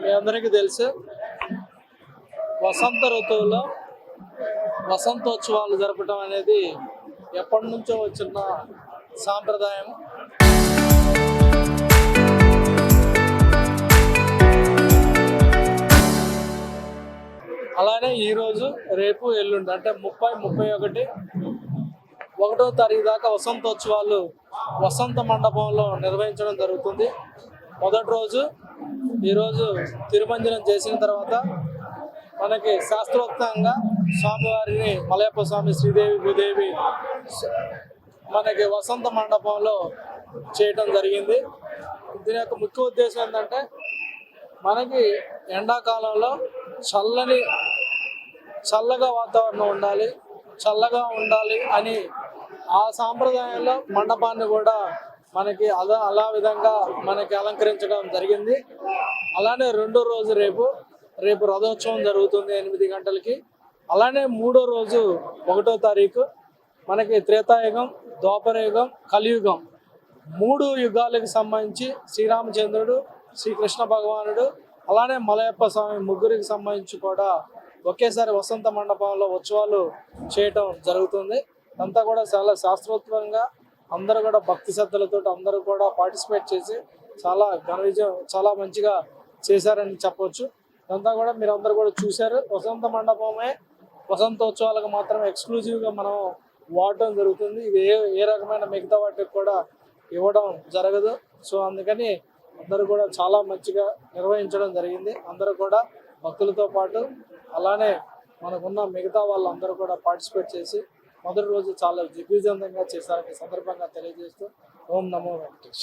మీ అందరికీ తెలుసు వసంత ఋతువులో వసంతోత్సవాలు జరపడం అనేది ఎప్పటి నుంచో వచ్చిన సాంప్రదాయం. అలానే ఈరోజు రేపు ఎల్లుండి అంటే 30, 31, 1వ తారీఖు దాకా వసంతోత్సవాలు వసంత మండపంలో నిర్వహించడం జరుగుతుంది. మొదటి రోజు ఈరోజు తిరుమంజనం చేసిన తర్వాత మనకి శాస్త్రోక్తంగా స్వామివారిని మలయప్ప స్వామి, శ్రీదేవి, భూదేవి మనకి వసంత మండపంలో చేయటం జరిగింది. దీని యొక్క ముఖ్య ఉద్దేశం ఏంటంటే మనకి ఎండాకాలంలో చల్లగా వాతావరణం ఉండాలి, చల్లగా ఉండాలి అని ఆ సాంప్రదాయంలో మండపాన్ని కూడా మనకి అలా విధంగా మనకి అలంకరించడం జరిగింది. అలానే రెండో రోజు రేపు రథోత్సవం జరుగుతుంది 8 గంటలకి. అలానే మూడో రోజు 1వ తారీఖు మనకి త్రేతాయుగం, ద్వాపరయుగం, కలియుగం 3 యుగాలకు సంబంధించి శ్రీరామచంద్రుడు, శ్రీకృష్ణ భగవానుడు, అలానే మలయప్ప స్వామి ముగ్గురికి సంబంధించి కూడా ఒకేసారి వసంత మండపంలో ఉత్సవాలు చేయటం జరుగుతుంది. అంతా కూడా చాలా శాస్త్రోత్వంగా అందరూ కూడా భక్తి శ్రద్ధలతో అందరూ కూడా పార్టిసిపేట్ చేసి చాలా ఘన విజయం, చాలా మంచిగా చేశారని చెప్పవచ్చు. అంతా కూడా మీరు అందరూ కూడా చూశారు. వసంత మండపమే వసంతోత్సవాలకు మాత్రమే ఎక్స్క్లూజివ్గా మనం వాడటం జరుగుతుంది. ఇది ఏ రకమైన మిగతా వాటికి కూడా ఇవ్వడం జరగదు. సో అందుకని అందరూ కూడా చాలా మంచిగా నిర్వహించడం జరిగింది. అందరూ కూడా భక్తులతో పాటు అలానే మనకున్న మిగతా వాళ్ళందరూ కూడా పార్టిసిపేట్ చేసి మొదటి రోజు చాలా దిగ్విజయంగా చేశారని సందర్భంగా తెలియజేస్తూ ఓం నమో వెంకటేశ్వర.